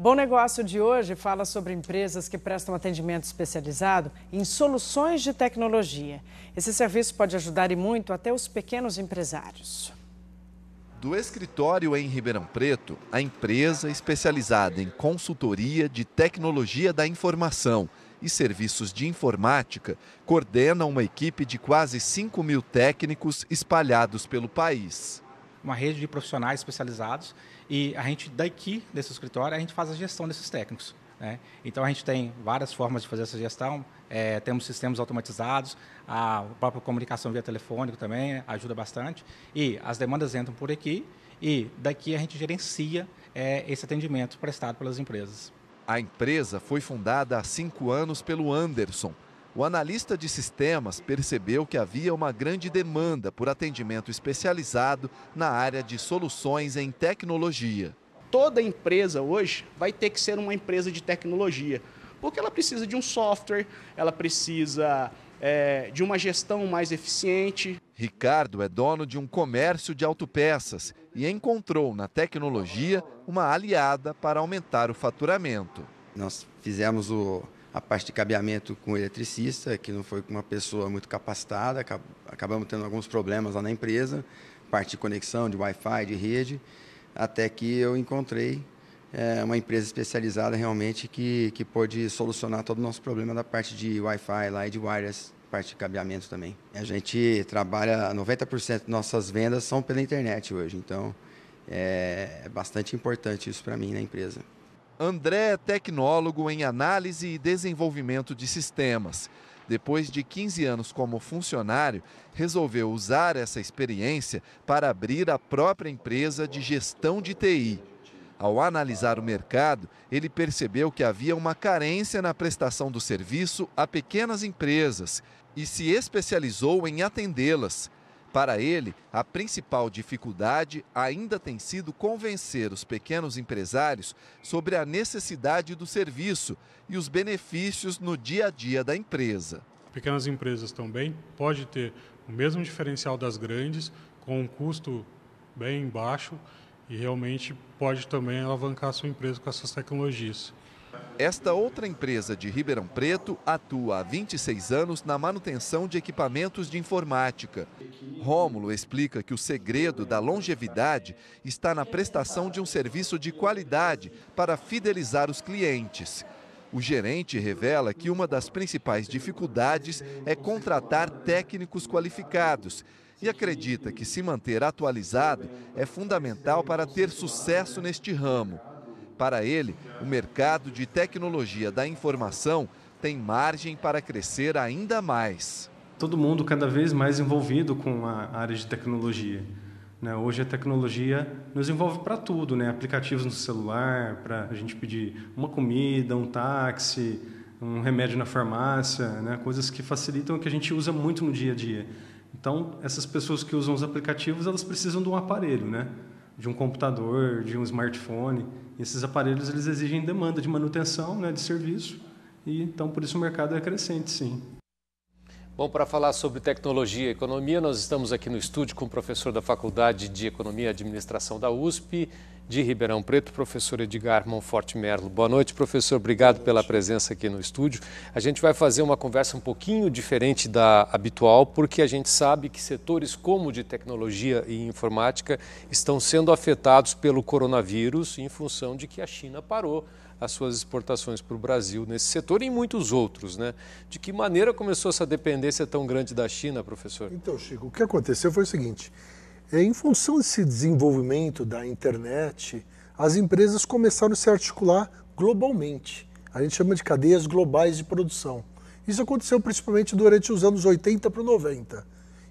Bom Negócio de hoje fala sobre empresas que prestam atendimento especializado em soluções de tecnologia. Esse serviço pode ajudar e muito até os pequenos empresários. Do escritório em Ribeirão Preto, a empresa especializada em consultoria de tecnologia da informação e serviços de informática coordena uma equipe de quase 5.000 técnicos espalhados pelo país. Uma rede de profissionais especializados e a gente daqui desse escritório a gente faz a gestão desses técnicos, né? Então a gente tem várias formas de fazer essa gestão, temos sistemas automatizados, a própria comunicação via telefônico também ajuda bastante e as demandas entram por aqui e daqui a gente gerencia esse atendimento prestado pelas empresas. A empresa foi fundada há 5 anos pelo Anderson. O analista de sistemas percebeu que havia uma grande demanda por atendimento especializado na área de soluções em tecnologia. Toda empresa hoje vai ter que ser uma empresa de tecnologia, porque ela precisa de um software, ela precisa de uma gestão mais eficiente. Ricardo é dono de um comércio de autopeças e encontrou na tecnologia uma aliada para aumentar o faturamento. Nós fizemos a parte de cabeamento com o eletricista, que não foi com uma pessoa muito capacitada, acabamos tendo alguns problemas lá na empresa, parte de conexão, de Wi-Fi, de rede, até que eu encontrei uma empresa especializada realmente que pôde solucionar todo o nosso problema da parte de Wi-Fi lá e de wireless, parte de cabeamento também. A gente trabalha, 90% de nossas vendas são pela internet hoje, então é bastante importante isso para mim na empresa. André é tecnólogo em análise e desenvolvimento de sistemas. Depois de 15 anos como funcionário, resolveu usar essa experiência para abrir a própria empresa de gestão de TI. Ao analisar o mercado, ele percebeu que havia uma carência na prestação do serviço a pequenas empresas e se especializou em atendê-las. Para ele, a principal dificuldade ainda tem sido convencer os pequenos empresários sobre a necessidade do serviço e os benefícios no dia a dia da empresa. Pequenas empresas também podem ter o mesmo diferencial das grandes, com um custo bem baixo e realmente pode também alavancar a sua empresa com essas tecnologias. Esta outra empresa de Ribeirão Preto atua há 26 anos na manutenção de equipamentos de informática. Rômulo explica que o segredo da longevidade está na prestação de um serviço de qualidade para fidelizar os clientes. O gerente revela que uma das principais dificuldades é contratar técnicos qualificados e acredita que se manter atualizado é fundamental para ter sucesso neste ramo. Para ele, o mercado de tecnologia da informação tem margem para crescer ainda mais. Todo mundo cada vez mais envolvido com a área de tecnologia, né? Hoje a tecnologia nos envolve para tudo, né? Aplicativos no celular, para a gente pedir uma comida, um táxi, um remédio na farmácia, né? Coisas que facilitam o que a gente usa muito no dia a dia. Então, essas pessoas que usam os aplicativos, elas precisam de um aparelho, né? De um computador, de um smartphone. E esses aparelhos eles exigem demanda de manutenção, né, de serviço, e então por isso o mercado é crescente, sim. Bom, para falar sobre tecnologia e economia, nós estamos aqui no estúdio com o professor da Faculdade de Economia e Administração da USP, de Ribeirão Preto, professor Edgar Monforte Merlo. Boa noite, professor. Obrigado pela presença aqui no estúdio. A gente vai fazer uma conversa um pouquinho diferente da habitual, porque a gente sabe que setores como de tecnologia e informática estão sendo afetados pelo coronavírus em função de que a China parou as suas exportações para o Brasil nesse setor e em muitos outros, né? De que maneira começou essa dependência tão grande da China, professor? Então, Chico, o que aconteceu foi o seguinte: em função desse desenvolvimento da internet, as empresas começaram a se articular globalmente. A gente chama de cadeias globais de produção. Isso aconteceu principalmente durante os anos 80 para 90.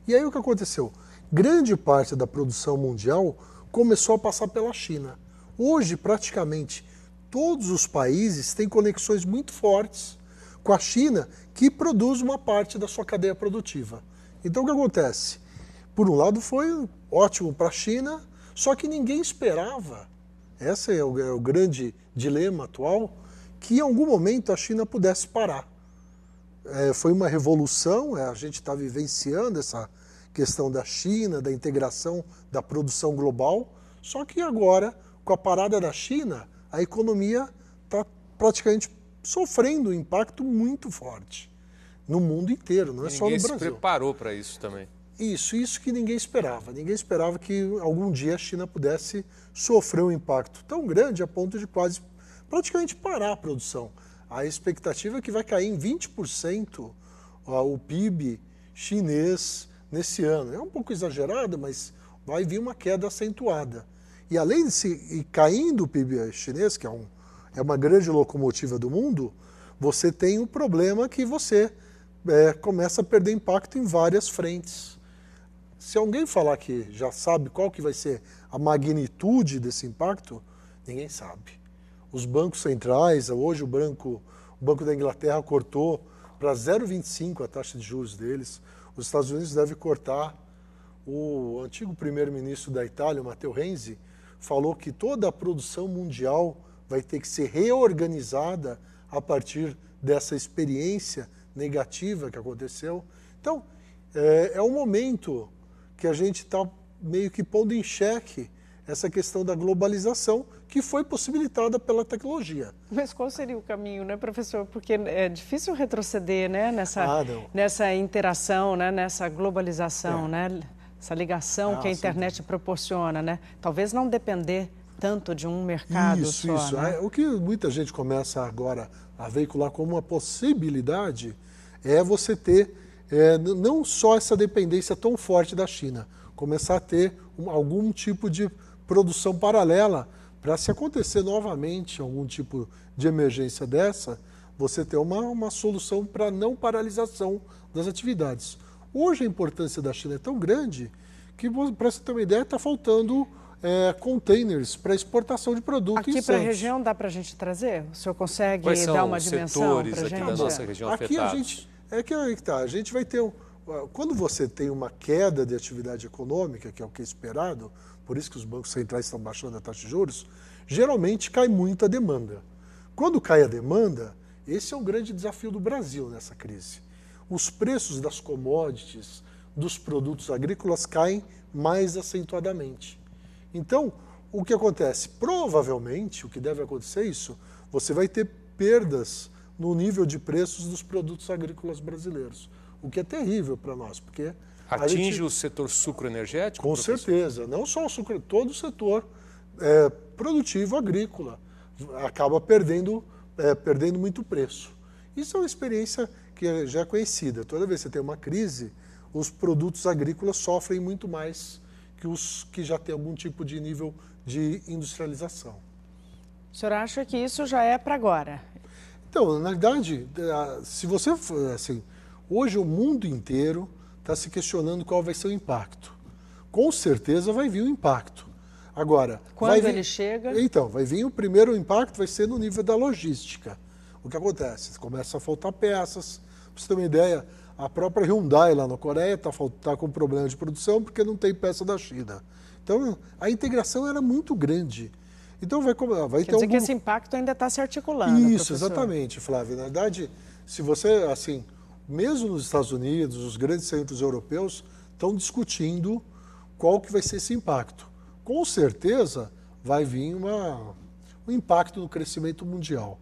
E aí o que aconteceu? Grande parte da produção mundial começou a passar pela China. Hoje, praticamente, todos os países têm conexões muito fortes com a China, que produz uma parte da sua cadeia produtiva. Então o que acontece? Por um lado foi ótimo para a China, só que ninguém esperava, esse é o grande dilema atual, que em algum momento a China pudesse parar. Foi uma revolução, a gente está vivenciando essa questão da China, da integração da produção global, só que agora, com a parada da China, a economia praticamente sofrendo um impacto muito forte no mundo inteiro, não é só no Brasil. Ninguém se preparou para isso também. Isso que ninguém esperava. Ninguém esperava que algum dia a China pudesse sofrer um impacto tão grande a ponto de quase praticamente parar a produção. A expectativa é que vai cair em 20% o PIB chinês nesse ano. É um pouco exagerado, mas vai vir uma queda acentuada. E além de ir caindo o PIB chinês, que é uma grande locomotiva do mundo, você tem um problema que você começa a perder impacto em várias frentes. Se alguém falar que já sabe qual que vai ser a magnitude desse impacto, ninguém sabe. Os bancos centrais, hoje o Banco da Inglaterra cortou para 0,25 a taxa de juros deles. Os Estados Unidos devem cortar. O antigo primeiro-ministro da Itália, Matteo Renzi, falou que toda a produção mundial vai ter que ser reorganizada a partir dessa experiência negativa que aconteceu. Então, é um momento que a gente está meio que pondo em xeque essa questão da globalização que foi possibilitada pela tecnologia. Mas qual seria o caminho, né, professor? Porque é difícil retroceder, né, nessa interação, né, nessa globalização, né, essa ligação que a internet proporciona, né? Talvez não depender tanto de um mercado só. Isso. Né? O que muita gente começa agora a veicular como uma possibilidade é você ter não só essa dependência tão forte da China, começar a ter algum tipo de produção paralela para, se acontecer novamente algum tipo de emergência dessa, você ter uma solução para não paralisação das atividades. Hoje a importância da China é tão grande que, para você ter uma ideia, está faltando containers para exportação de produtos. Aqui para a região dá para a gente trazer? O senhor consegue dar uma dimensão para a gente? Da nossa região aqui afetados? A gente vai ter quando você tem uma queda de atividade econômica, que é o que é esperado, por isso que os bancos centrais estão baixando a taxa de juros, geralmente cai muito a demanda. Quando cai a demanda, esse é um grande desafio do Brasil nessa crise. Os preços das commodities, dos produtos agrícolas caem mais acentuadamente. Então, o que acontece? Provavelmente, o que deve acontecer é isso, você vai ter perdas no nível de preços dos produtos agrícolas brasileiros, o que é terrível para nós, porque... Atinge o setor sucroenergético? Com certeza, não só o sucro, todo o setor produtivo agrícola acaba perdendo muito preço. Isso é uma experiência que já é conhecida. Toda vez que você tem uma crise, os produtos agrícolas sofrem muito mais que os que já têm algum tipo de nível de industrialização. O senhor acha que isso já é para agora? Então, na verdade, se você assim, hoje o mundo inteiro está se questionando qual vai ser o impacto. Com certeza vai vir um impacto. Agora, quando ele chega? Então, vai vir o primeiro impacto, vai ser no nível da logística. O que acontece? Começa a faltar peças. Para você ter uma ideia, a própria Hyundai lá na Coreia está com problema de produção porque não tem peça da China. Então, a integração era muito grande. Então, vai Quer dizer que esse impacto ainda está se articulando, Isso, professor. Exatamente, Flávia. Na verdade, se você, assim, mesmo nos Estados Unidos, os grandes centros europeus estão discutindo qual que vai ser esse impacto. Com certeza vai vir um impacto no crescimento mundial.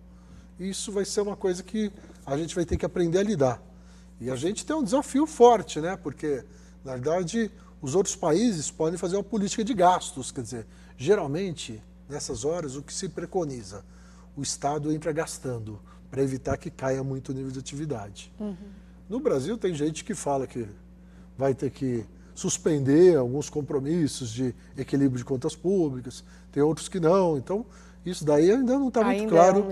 Isso vai ser uma coisa que a gente vai ter que aprender a lidar. E a gente tem um desafio forte, né? Porque, na verdade, os outros países podem fazer uma política de gastos. Quer dizer, geralmente, nessas horas, o que se preconiza? O Estado entra gastando para evitar que caia muito o nível de atividade. No Brasil, tem gente que fala que vai ter que suspender alguns compromissos de equilíbrio de contas públicas, tem outros que não. Então, isso daí ainda não está muito claro,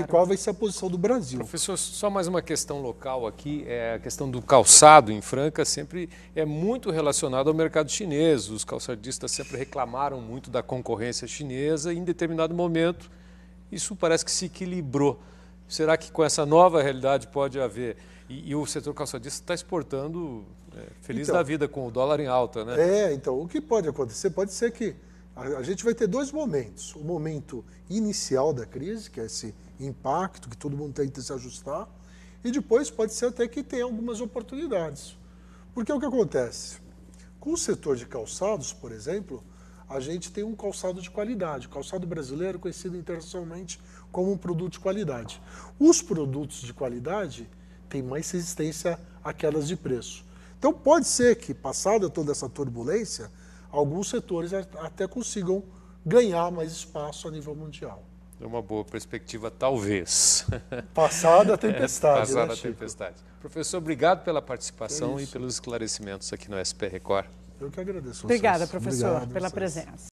qual vai ser a posição do Brasil. Professor, só mais uma questão local aqui, a questão do calçado em Franca sempre é muito relacionado ao mercado chinês. Os calçadistas sempre reclamaram muito da concorrência chinesa e, em determinado momento, isso parece que se equilibrou. Será que com essa nova realidade pode haver? E o setor calçadista está exportando feliz da vida com o dólar em alta, né? Então, o que pode acontecer? Pode ser que a gente vai ter dois momentos. O momento inicial da crise, que é esse impacto, que todo mundo tem que se ajustar, e depois pode ser até que tenha algumas oportunidades. Porque o que acontece? Com o setor de calçados, por exemplo, a gente tem um calçado de qualidade. O calçado brasileiro é conhecido internacionalmente como um produto de qualidade. Os produtos de qualidade têm mais resistência a quedas de preço. Então pode ser que, passada toda essa turbulência, alguns setores até consigam ganhar mais espaço a nível mundial. É uma boa perspectiva, talvez. Passada a tempestade. Passada a tempestade. Professor, obrigado pela participação e pelos esclarecimentos aqui no SP Record. Eu que agradeço. Obrigada, professor, pela presença.